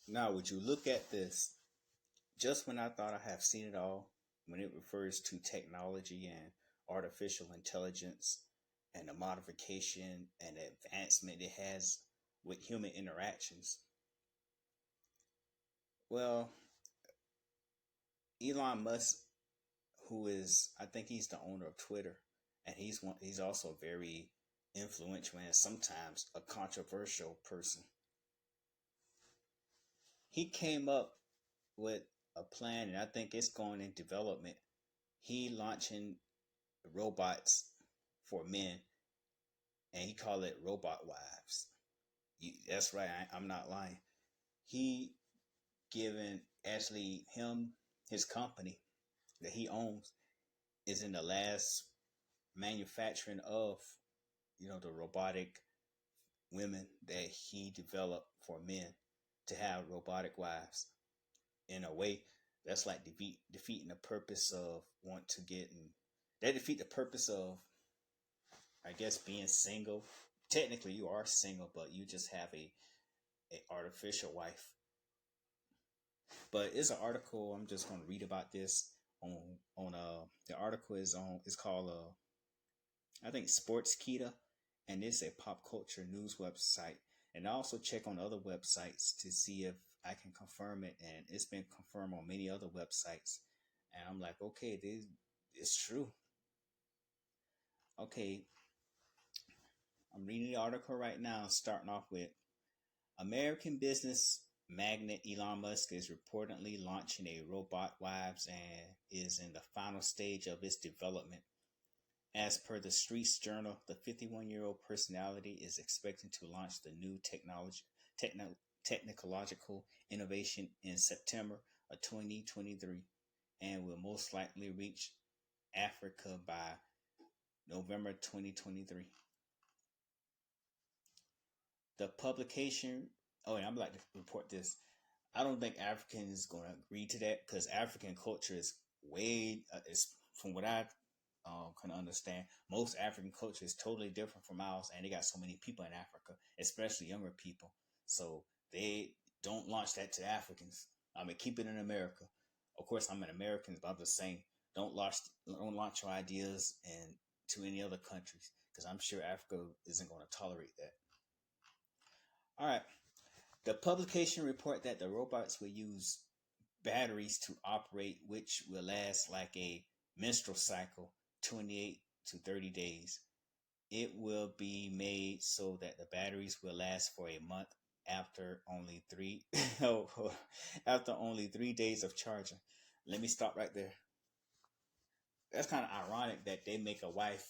Now, would you look at this? Just when I thought I have seen it all, when it refers to technology and artificial intelligence and the modification and the advancement it has with human interactions, well, Elon Musk, who is, I think he's the owner of Twitter, and he's also very influential and sometimes a controversial person. He came up with a plan, and I think it's going in development. He launching robots for men, and he called it robot wives. That's right. I'm not lying. He given actually him his company that he owns is in the last manufacturing of the robotic women that he developed for men to have robotic wives. In a way, that's like defeating the purpose of want to get and they defeat the purpose of, I guess, being single. Technically, you are single, but you just have a artificial wife. But it's an article. I'm just going to read about this on the article is on. It's called I think Sports Kita, and it's a pop culture news website. And I also check on other websites to see if I can confirm it, and it's been confirmed on many other websites. And I'm like, okay, this it's true. Okay, I'm reading the article right now, starting off with American business magnate Elon Musk is reportedly launching a robot wives and is in the final stage of its development. As per the Streets Journal, the 51-year-old personality is expecting to launch the new technological innovation in September of 2023 and will most likely reach Africa by November 2023. The publication, oh, and I'm like to report this. I don't think African is going to agree to that because African culture is is from what I can understand. Most African culture is totally different from ours, and they got so many people in Africa, especially younger people. So they don't launch that to Africans. I mean, keep it in America. Of course, I'm an American, but I'm just saying, don't launch your ideas and to any other countries because I'm sure Africa isn't going to tolerate that. All right. The publication report that the robots will use batteries to operate, which will last like a menstrual cycle, 28 to 30 days. It will be made so that the batteries will last for a month after only three after only 3 days of charging. Let me stop right there. That's kind of ironic that they make a wife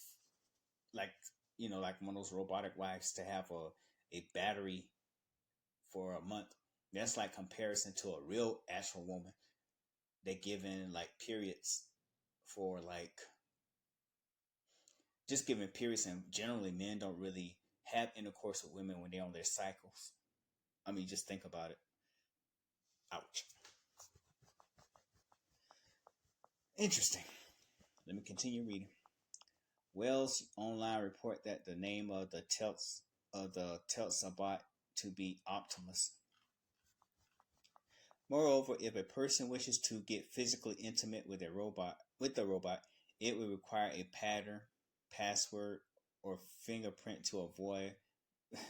like like one of those robotic wives to have a battery for a month. That's like comparison to a real actual woman. They given like periods for like just giving periods, and generally men don't really have intercourse with women when they're on their cycles. I mean, just think about it. Ouch. Interesting. Let me continue reading. Wells Online report that the name of the Tesla bot to be Optimus. Moreover, if a person wishes to get physically intimate with the robot, it will require a pattern, password, or fingerprint to avoid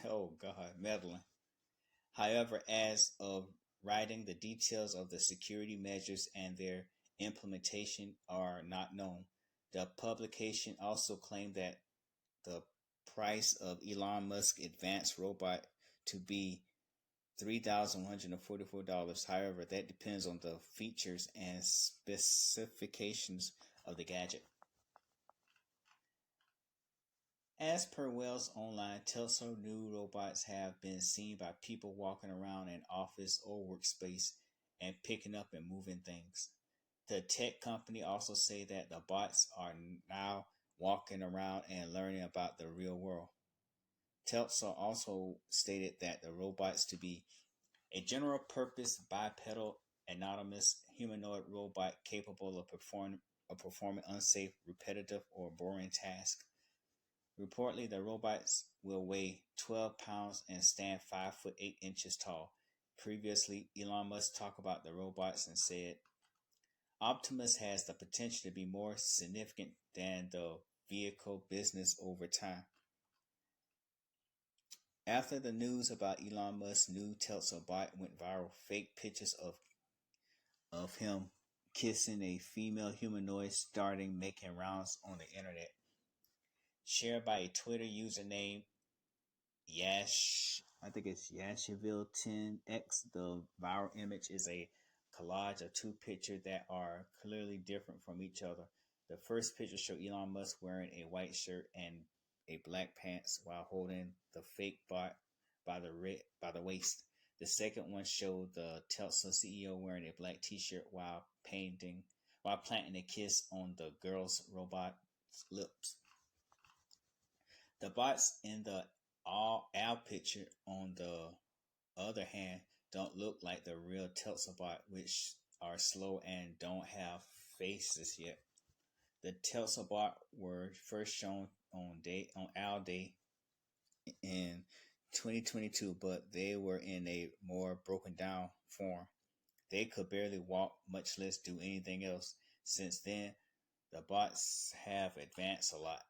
oh god, meddling. However, as of writing, the details of the security measures and their implementation are not known. The publication also claimed that the price of Elon Musk's advanced robot to be $3,144. However, that depends on the features and specifications of the gadget. As per Wells Online, Tesla new robots have been seen by people walking around an office or workspace and picking up and moving things. The tech company also say that the bots are now walking around and learning about the real world. Tesla also stated that the robots to be a general purpose bipedal autonomous humanoid robot capable of performing unsafe, repetitive, or boring tasks. Reportedly, the robots will weigh 12 pounds and stand 5 foot 8 inches tall. Previously, Elon Musk talked about the robots and said Optimus has the potential to be more significant than the vehicle business over time. After the news about Elon Musk's new Tesla bot went viral, fake pictures of him kissing a female humanoid started making rounds on the internet. Shared by a Twitter user named Yash, I think it's Yashville10X. The viral image is a collage of two pictures that are clearly different from each other. The first picture showed Elon Musk wearing a white shirt and a black pants while holding the fake bot by the waist. The second one showed the Tesla CEO wearing a black T-shirt while planting a kiss on the girl's robot's lips. The bots in the all owl picture, on the other hand, don't look like the real Tesla bot, which are slow and don't have faces yet. The Tesla bot were first shown on Owl Day in 2022, but they were in a more broken down form. They could barely walk, much less do anything else. Since then, the bots have advanced a lot.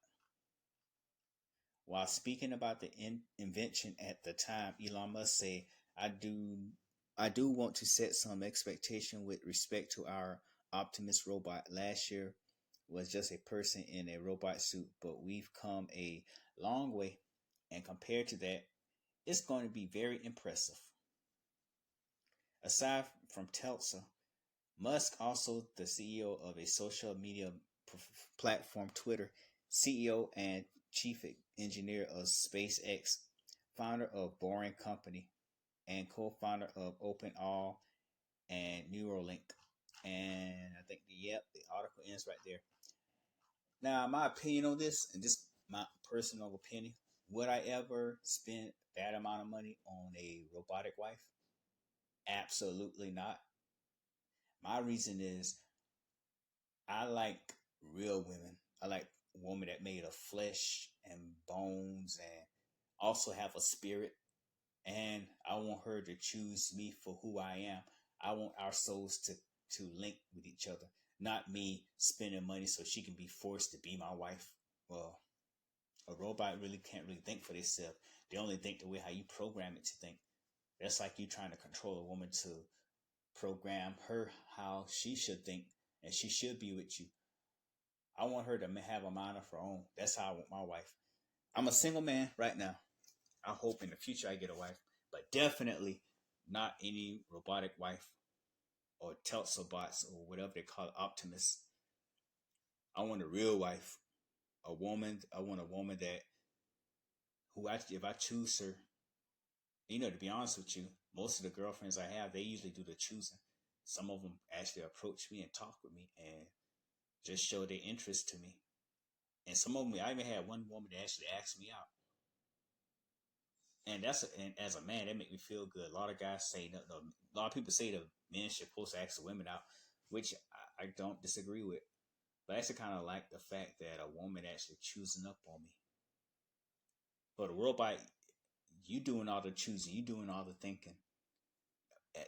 While speaking about the invention at the time, Elon Musk said, I do want to set some expectation with respect to our Optimus robot. Last year was just a person in a robot suit, but we've come a long way, and compared to that, it's going to be very impressive. Aside from Tesla, Musk, also the CEO of a social media platform Twitter, CEO and chief engineer of SpaceX, founder of Boring Company, and co-founder of OpenAI and Neuralink. And I think the article ends right there. Now, my opinion on this, and just my personal opinion, would I ever spend that amount of money on a robotic wife? Absolutely not. My reason is I like real women. I like a woman that made of flesh and bones and also have a spirit. And I want her to choose me for who I am. I want our souls to link with each other, not me spending money so she can be forced to be my wife. Well, a robot really can't really think for themselves. They only think the way how you program it to think. That's like you trying to control a woman to program her how she should think and she should be with you. I want her to have a mind of her own. That's how I want my wife. I'm a single man right now. I hope in the future I get a wife, but definitely not any robotic wife or Tesla bots or whatever they call it, Optimus. I want a real wife, a woman. I want a woman that who actually, if I choose her, to be honest with you, most of the girlfriends I have, they usually do the choosing. Some of them actually approach me and talk with me and just show their interest to me. And some of them, I even had one woman that actually asked me out. And and as a man, that make me feel good. A lot of guys say, no, a lot of people say the men should supposed to ask the women out, which I don't disagree with. But I actually kind of like the fact that a woman actually choosing up on me. But a robot, you doing all the choosing, you doing all the thinking.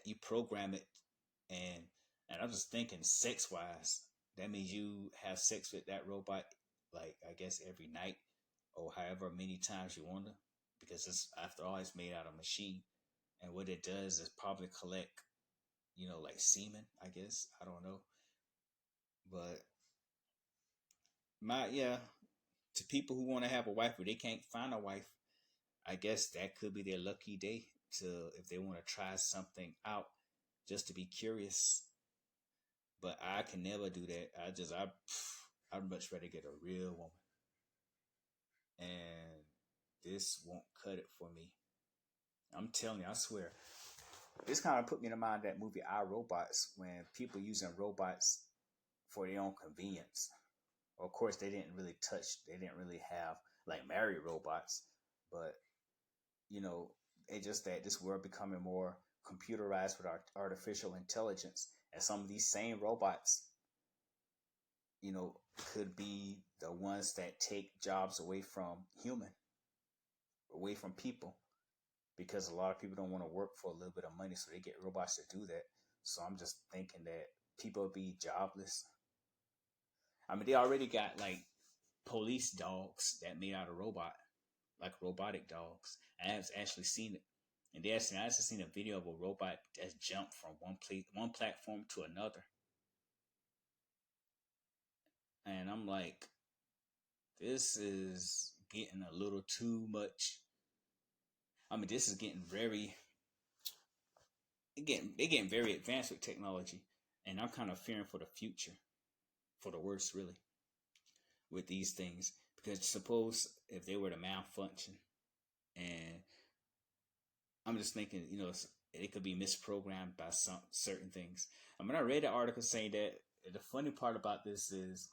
You program it, and I'm just thinking sex wise. That means you have sex with that robot, like I guess every night or however many times you want to, because it's after all it's made out of machine, and what it does is probably collect, like semen. I guess I don't know, but to people who want to have a wife but they can't find a wife, I guess that could be their lucky day to if they want to try something out just to be curious. But I can never do that. I'd much rather get a real woman. And this won't cut it for me. I'm telling you, I swear. This kind of put me in mind of that movie I, Robots, when people using robots for their own convenience. Of course, they didn't really have like married robots, but it's just that this world becoming more computerized with artificial intelligence, and some of these same robots, could be the ones that take jobs away from people, because a lot of people don't want to work for a little bit of money, so they get robots to do that. So I'm just thinking that people will be jobless. I mean, they already got like police dogs that made out of robot, like robotic dogs. I have actually seen it, and I actually seen a video of a robot that's jumped from one platform to another, and I'm like, this is getting a little too much. I mean, this is getting they're getting very advanced with technology, and I'm kind of fearing for the future, for the worst, really, with these things. Because suppose if they were to malfunction, and I'm just thinking, it could be misprogrammed by some certain things. I mean, I read an article saying that the funny part about this is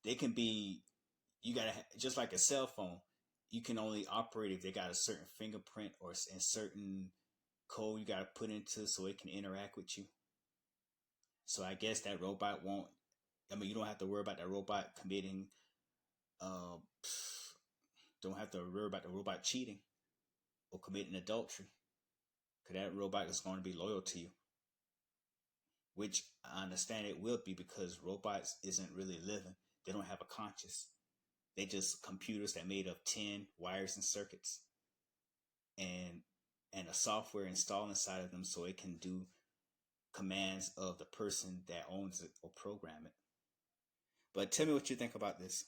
they can be, you gotta just like a cell phone, you can only operate if they got a certain fingerprint or a certain code you gotta put into so it can interact with you. So I guess that robot won't. I mean, you don't have to worry about that robot committing. Uh, don't have to worry about the robot cheating or committing adultery, because that robot is going to be loyal to you. Which I understand it will be, because robots isn't really living. They don't have a conscience. They just computers that made of tin wires and circuits, and a software installed inside of them so it can do commands of the person that owns it or program it. But tell me what you think about this.